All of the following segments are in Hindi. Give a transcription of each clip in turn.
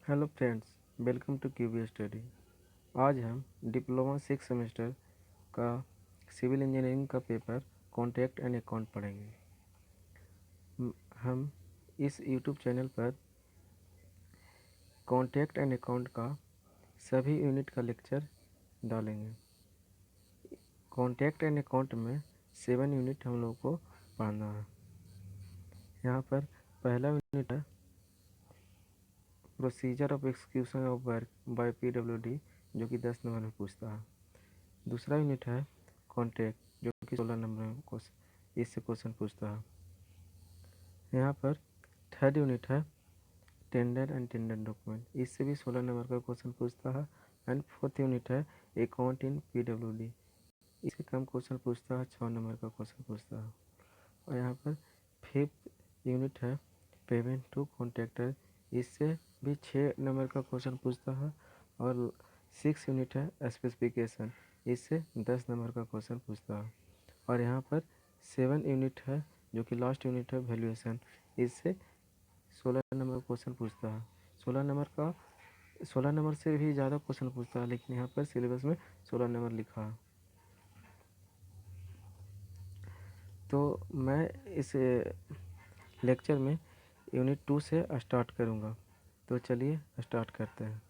Hello friends, welcome to QB study. आज हम डिप्लोमा 6 सेमेस्टर का सिविल इंजीनियरिंग का पेपर कॉन्ट्रैक्ट एंड अकाउंट पढ़ेंगे। हम इस यूट्यूब चैनल पर कॉन्ट्रैक्ट एंड अकाउंट का सभी यूनिट का लेक्चर डालेंगे। कॉन्ट्रैक्ट एंड अकाउंट में 7 यूनिट हम लोग को पढ़ना है। यहाँ पर पहला यूनिट है procedure of execution of work by PWD, जो कि 10 नंबर में पूछता है। दूसरा यूनिट है कॉन्ट्रैक्ट, जो कि 16 नंबर में इससे क्वेश्चन पूछता है। यहाँ पर थर्ड यूनिट है टेंडर एंड टेंडर डॉक्यूमेंट, इससे भी 16 नंबर का क्वेश्चन पूछता है। एंड फोर्थ यूनिट है अकाउंट इन PWD, इससे कम क्वेश्चन पूछता है, 6 नंबर का क्वेश्चन पूछता है। और यहाँ पर फिफ्थ यूनिट है पेमेंट टू कॉन्ट्रैक्टर, इससे भी 6 नंबर का क्वेश्चन पूछता है। और 6 यूनिट है स्पेसिफिकेशन, इससे 10 नंबर का क्वेश्चन पूछता है। और यहाँ पर 7 यूनिट है जो कि लास्ट यूनिट है वैल्यूएशन, इससे 16 नंबर का क्वेश्चन पूछता है। 16 नंबर से भी ज़्यादा क्वेश्चन पूछता है, लेकिन यहाँ पर सिलेबस में 16 नंबर लिखा है। तो मैं इस लेक्चर में यूनिट 2 से स्टार्ट करूँगा। तो चलिए स्टार्ट करते हैं।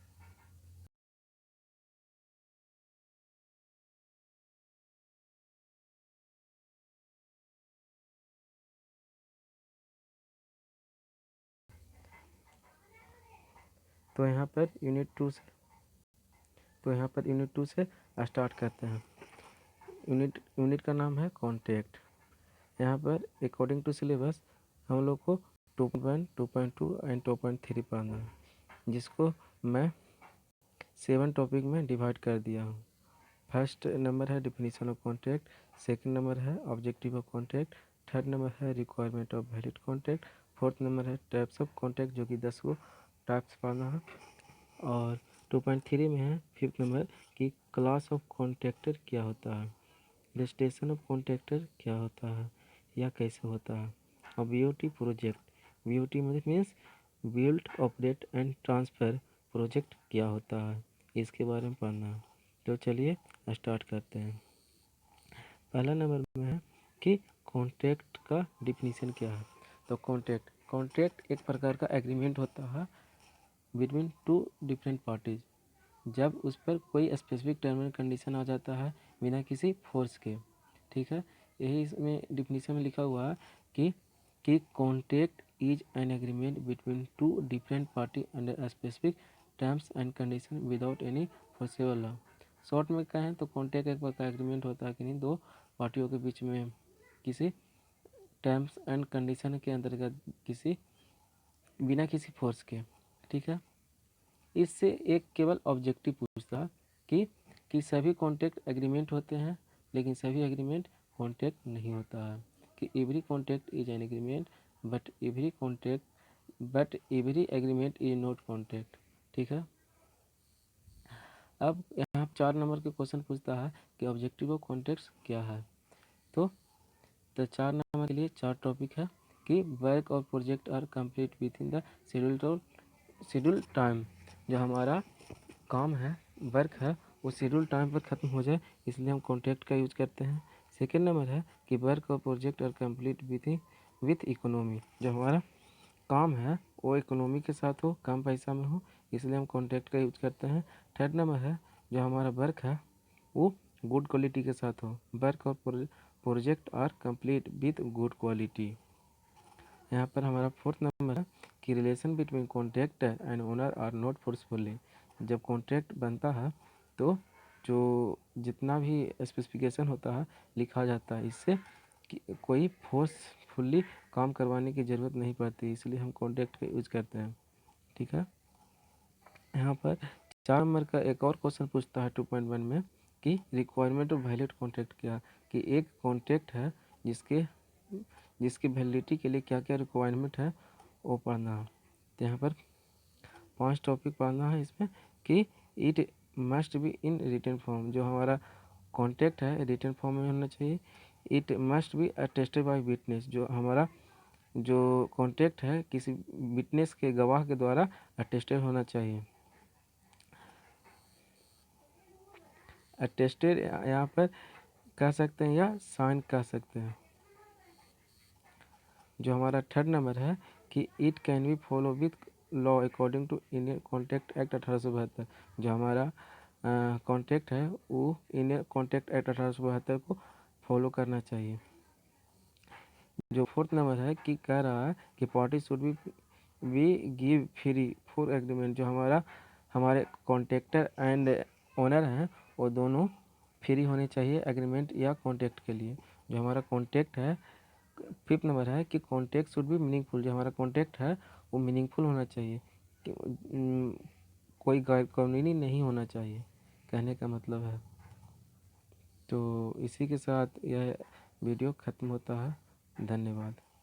तो यहाँ पर यूनिट 2 से स्टार्ट करते हैं। यूनिट का नाम है कॉन्ट्रैक्ट। यहाँ पर अकॉर्डिंग टू सिलेबस हम लोग को 2.1, 2.2 एंड 2.3 पढ़ना है, जिसको मैं 7 टॉपिक में डिवाइड कर दिया हूँ। फर्स्ट नंबर है definition of contract, second number है objective of contract, third number है requirement of valid contract, fourth number है टाइप्स ऑफ कॉन्ट्रैक्ट, जो कि 10 को टाइप्स पढ़ना है। और 2.3 में है फिफ्थ नंबर कि क्लास ऑफ कॉन्ट्रैक्टर क्या होता है, रजिस्ट्रेशन ऑफ कॉन्ट्रैक्टर क्या होता है या कैसे होता है। और BOT प्रोजेक्ट, BOT मतलब means build operate and transfer project क्या होता है, इसके बारे में पढ़ना है। तो चलिए स्टार्ट करते हैं। पहला नंबर में है कि कॉन्ट्रैक्ट का डिफिनीशन क्या है। तो कॉन्ट्रैक्ट एक प्रकार का एग्रीमेंट होता है बिटवीन टू डिफरेंट पार्टीज, जब उस पर कोई स्पेसिफिक टर्म एंड कंडीशन आ जाता है बिना किसी फोर्स के। ठीक है, यही इसमें डिफिनीशन में लिखा हुआ है कि contract is an agreement between two different party under specific terms and condition without any forcible law. Short में कहें तो कॉन्ट्रैक्ट एक प्रकार का एग्रीमेंट होता है कि नहीं, दो पार्टियों के बीच में किसी टर्म्स एंड कंडीशन के अंतर्गत बिना किसी फोर्स के। ठीक है, इससे एक केवल ऑब्जेक्टिव पूछता है कि सभी कॉन्ट्रैक्ट एग्रीमेंट होते हैं, लेकिन सभी एग्रीमेंट कॉन्ट्रैक्ट नहीं होता है। कि every contract is an agreement but every agreement is not contract. ठीक है, अब यहाँ 4 नंबर के क्वेश्चन पूछता है कि ऑब्जेक्टिव ऑफ कॉन्ट्रैक्ट क्या है। तो 4 नंबर के लिए 4 टॉपिक है कि वर्क और project are complete within the schedule time, जो हमारा काम है, वर्क है, वो शेड्यूल टाइम पर ख़त्म हो जाए, इसलिए हम कॉन्ट्रैक्ट का यूज करते हैं। सेकेंड नंबर है कि वर्क और project are complete with economy, जो हमारा काम है वो इकोनॉमी के साथ हो, कम पैसा में हो, इसलिए हम कॉन्ट्रैक्ट का यूज करते हैं। थर्ड नंबर है जो हमारा वर्क है वो गुड क्वालिटी के साथ हो, वर्क और project are complete with good quality. यहाँ पर हमारा फोर्थ नंबर है कि relation between contractor and owner are not forcefully. जब कॉन्ट्रैक्ट बनता है तो जो जितना भी स्पेसिफिकेशन होता है लिखा जाता है, इससे कि कोई फोर्सफुली काम करवाने की ज़रूरत नहीं पड़ती, इसलिए हम कॉन्ट्रैक्ट का यूज करते हैं। ठीक है, यहाँ पर 4 नंबर का एक और क्वेश्चन पूछता है 2.1 में कि रिक्वायरमेंट ऑफ वैलिड कॉन्ट्रैक्ट क्या, कि एक कॉन्ट्रैक्ट है जिसकी वैलिडिटी के लिए क्या क्या रिक्वायरमेंट है वो पढ़ना है। तो यहाँ पर 5 टॉपिक पढ़ना है इसमें कि it must be in written form, जो हमारा कॉन्ट्रैक्ट है रिटन फॉर्म में होना चाहिए। It must be attested by witness, जो हमारा जो कॉन्ट्रैक्ट है किसी विटनेस के गवाह के द्वारा अटेस्टेड होना चाहिए। अटेस्टेड यहाँ पर कह सकते हैं या साइन कह सकते हैं। जो हमारा थर्ड नंबर है कि it can be follow with law according to Indian Contract Act 1872। जो हमारा कॉन्ट्रैक्ट है वो इंडियन कॉन्ट्रैक्ट एक्ट 1872 को फॉलो करना चाहिए। जो फोर्थ नंबर है कि कह रहा है कि party should be give free for agreement. जो हमारे कॉन्ट्रैक्टर एंड ओनर हैं वो दोनों फ्री होने चाहिए एग्रीमेंट या कॉन्ट्रैक्ट के लिए। जो हमारा कॉन्ट्रैक्ट है फिफ्थ नंबर है कि कॉन्ट्रैक्ट शुड बी मीनिंगफुल। जो हमारा कॉन्ट्रैक्ट है वो मीनिंगफुल होना चाहिए कि कोई गैर कानूनी नहीं होना चाहिए, कहने का मतलब है। तो इसी के साथ यह वीडियो ख़त्म होता है। धन्यवाद।